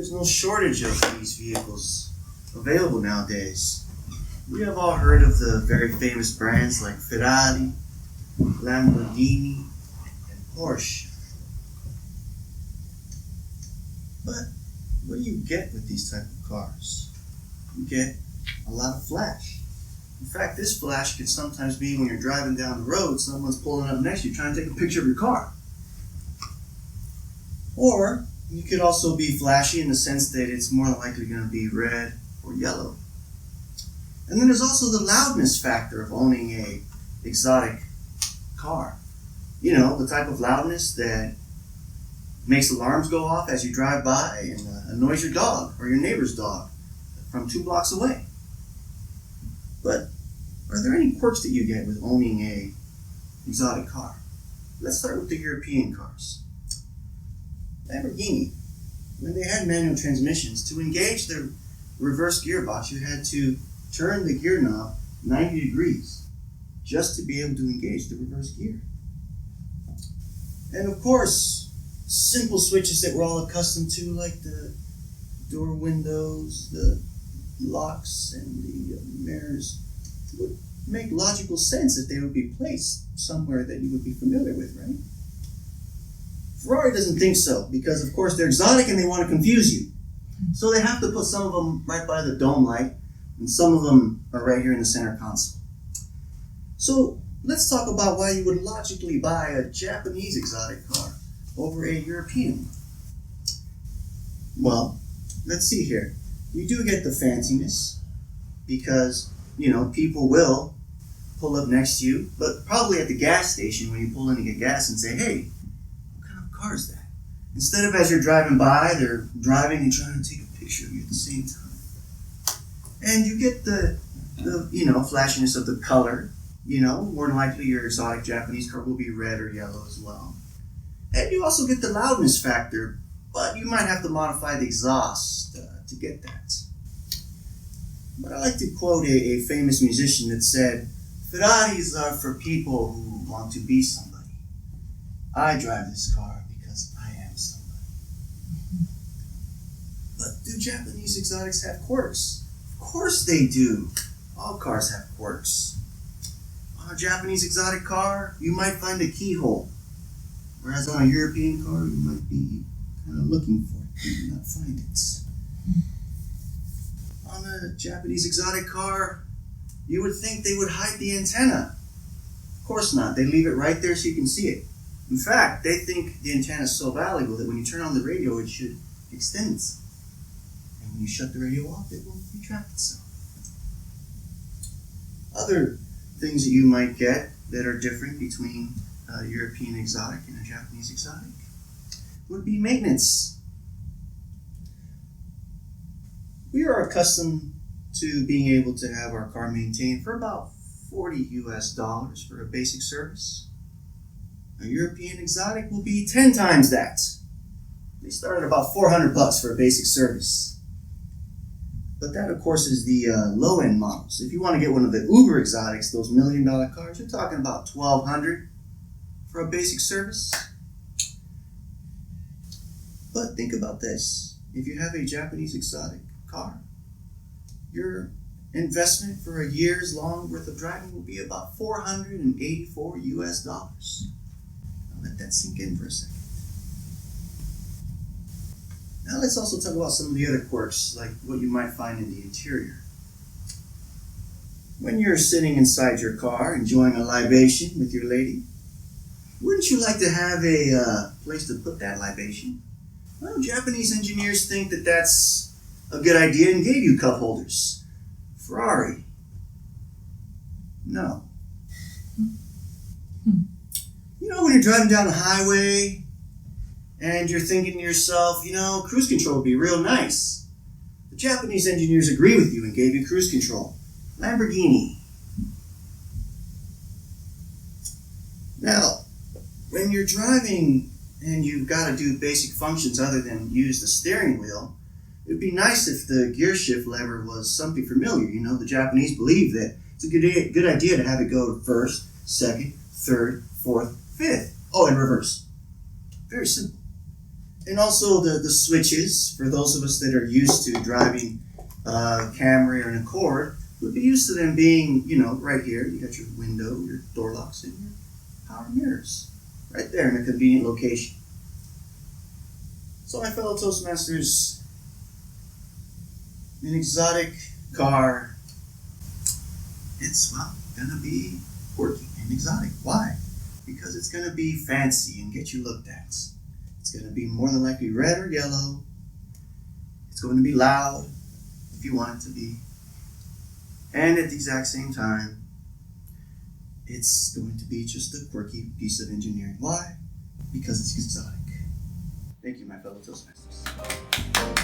there's no shortage of these vehicles available nowadays. We have all heard of the very famous brands like Ferrari, Lamborghini, and Porsche. But what do you get with these type of cars? You get a lot of flash. In fact, this flash could sometimes be when you're driving down the road, someone's pulling up next to you trying to take a picture of your car. Or you could also be flashy in the sense that it's more likely going to be red or yellow. And then there's also the loudness factor of owning a exotic car. You know, the type of loudness that makes alarms go off as you drive by and annoys your dog or your neighbor's dog from 2 blocks away. But are there any quirks that you get with owning a exotic car? Let's start with the European cars. Lamborghini, when they had manual transmissions, to engage the reverse gearbox, you had to turn the gear knob 90 degrees just to be able to engage the reverse gear. And of course, simple switches that we're all accustomed to, like the door windows, the locks, and the mirrors, would make logical sense if they would be placed somewhere that you would be familiar with, right? Ferrari doesn't think so, because of course they're exotic and they want to confuse you. So they have to put some of them right by the dome light, and some of them are right here in the center console. So let's talk about why you would logically buy a Japanese exotic car over a European one. Well, let's see here. You do get the fanciness because, you know, people will pull up next to you, but probably at the gas station when you pull in to get gas and say, hey, what kind of car is that? Instead of as you're driving by, they're driving and trying to take a picture of you at the same time. And you get the flashiness of the color. You know, more than likely your exotic Japanese car will be red or yellow as well. And you also get the loudness factor, but you might have to modify the exhaust to get that. But I like to quote a famous musician that said, Ferraris are for people who want to be somebody. I drive this car because I am somebody. But do Japanese exotics have quirks? Of course they do. All cars have quirks. On a Japanese exotic car, you might find a keyhole. Whereas on a European car, you might be kind of looking for it and not find it. On a Japanese exotic car, you would think they would hide the antenna. Of course not. They leave it right there so you can see it. In fact, they think the antenna is so valuable that when you turn on the radio, it should extend itself. And when you shut the radio off, it will retract itself. Other things that you might get that are different between a European exotic and a Japanese exotic would be maintenance. We are accustomed to being able to have our car maintained for about $40 US for a basic service. A European exotic will be 10 times that. They start at about $400 for a basic service. But that, of course, is the low-end models. If you want to get one of the uber exotics, those $1 million cars, you're talking about $1,200 for a basic service. But think about this. If you have a Japanese exotic car, your investment for a year's long worth of driving will be about $484 US. Now let that sink in for a second. Now let's also talk about some of the other quirks, like what you might find in the interior. When you're sitting inside your car enjoying a libation with your lady, wouldn't you like to have a place to put that libation? Well, Japanese engineers think that that's a good idea and gave you cup holders. Ferrari, no. You know, when you're driving down the highway and you're thinking to yourself, you know, cruise control would be real nice. The Japanese engineers agree with you and gave you cruise control. Lamborghini. Now, when you're driving and you've got to do basic functions other than use the steering wheel, it would be nice if the gear shift lever was something familiar. You know, the Japanese believe that it's a good idea to have it go first, second, third, fourth, fifth. Oh, and reverse. Very simple. And also the switches, for those of us that are used to driving a Camry or an Accord, would be used to them being, right here. You got your window, your door locks, and your power mirrors. Right there in a convenient location. So my fellow Toastmasters, an exotic car, it's, gonna be quirky and exotic. Why? Because it's gonna be fancy and get you looked at. It's gonna be more than likely red or yellow. It's going to be loud, if you want it to be. And at the exact same time, it's going to be just a quirky piece of engineering. Why? Because it's exotic. Thank you, my fellow Toastmasters.